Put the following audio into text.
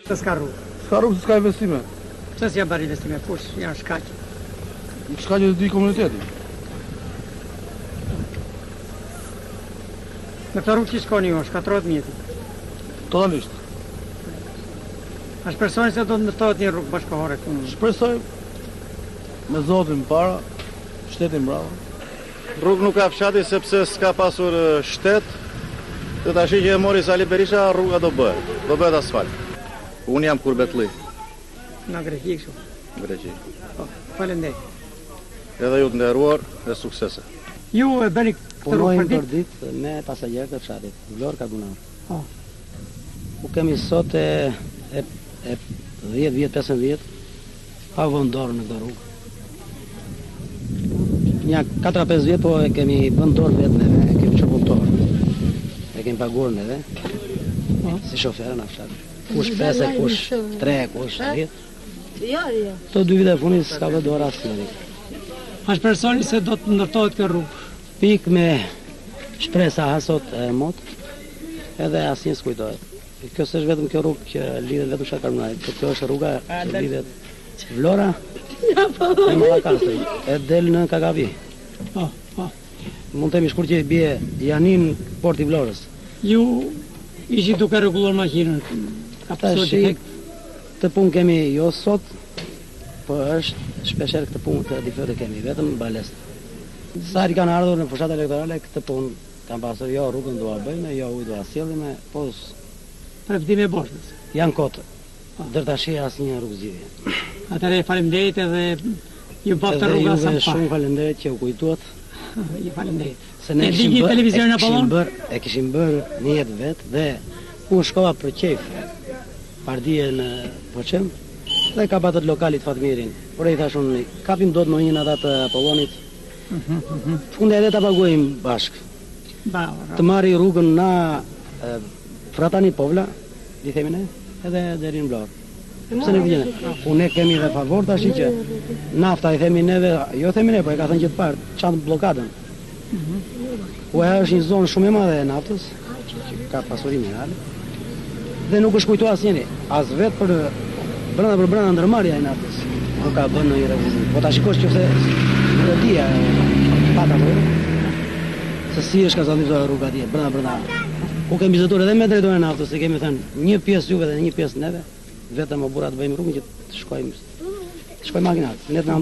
Se s'ka rrugë. S'ka rrugë, s'ka investime. Pse s'ja bërë investime, kush janë shkaqe? Shkaqe të di komuniteti. Në këtë rrugë që shkoni ju, shkatërrohet mjeti. Totalisht. A shpresoni se do të ndërtohet një rrugë bashkëkohore këtu? Shpresoj me Zotin para, shtetin brava. Rrugë nuk ka fshati sepse s'ka pasur shtet. Dhe tash që e mori Sali Berisha, rruga do bëhet asfalt. Unë jam Kurbetli. Në Greqi kështu. Greqi. Po, faleminderit. Edhe ju të nderuar dhe suksese. Ju e bëni këtë rrugë Punojmë për për ditë? ditë me pasagerë të fshatit, Vlorë Karbunare. Po. U kemi sot e 10 vjet, 15 vjet, pa vënë dorë në këtë rrugë. Një 4-5 vjet po e kemi vënë dorë vetë neve, e kemi që punëtorë. E kemi paguar neve, si shoferë në fshat. Kush 5, kush 3, kush 10. Të 2 vite e funit s'ka vë dorë asë në rikë. A shpresoni se do të ndërtohet kjo rrugë? Pik me shpresa hasot e mot, edhe asnjë s'kujtohet. Kjo s'është vetëm kjo rrugë që lidhet vetëm fshat Karbunare, por kjo është rruga që lidhet Vlora me Mallakastrin, e del në Kakavi. Po. Mund të themi shkurt që bie Janin porti Vlorës. Ju ishi duke rregulluar makinën. Ka pasur defekt? Të punë kemi jo sot, po është shpesher këtë punë të defekte kemi, vetëm balestë. Sa i kanë ardhur në fushat elektorale këtë punë kanë pasur, jo rrugën do a bëjmë, jo ujë do a sjellim, po Prevdime e boshës. janë kotë. Dër tash asnjë rrugëzgjidhje. Atëherë faleminderit edhe ju bëftë rruga sa më Shumë faleminderit që u kujtuat. Ju faleminderit. Se ne kishim bërë një jetë vetë dhe unë shkova për qef pardije në Poqem dhe ka patët lokalit Fatmirin. Por e i thash unë, kapim do të më njën ata të Apollonit. Funde edhe të paguajmë bashkë. Të marri rrugën na Fratani Povla, i themi ne, edhe deri në Vlorë. Pse ne vjen? Unë kemi dhe favor tash që nafta i themi neve, jo themi ne, po e ka thënë gjithë parë, çan bllokadën. Po ajo është një zonë shumë e madhe e naftës, që ka pasuri minerale. Dhe nuk është kujtuar asnjëri, as vetë për brenda ndërmarrja e naftës. Nuk ka bën ndonjë rregullim. Po ta shikosh nëse do dia pata vë. Se si është kazallizuar rruga atje, brenda. Ku kemi vizituar edhe me drejtorin e naftës, e kemi thënë një pjesë juve dhe një pjesë neve, vetëm o burra të bëjmë rrugën që të shkojmë makinat. Ne të na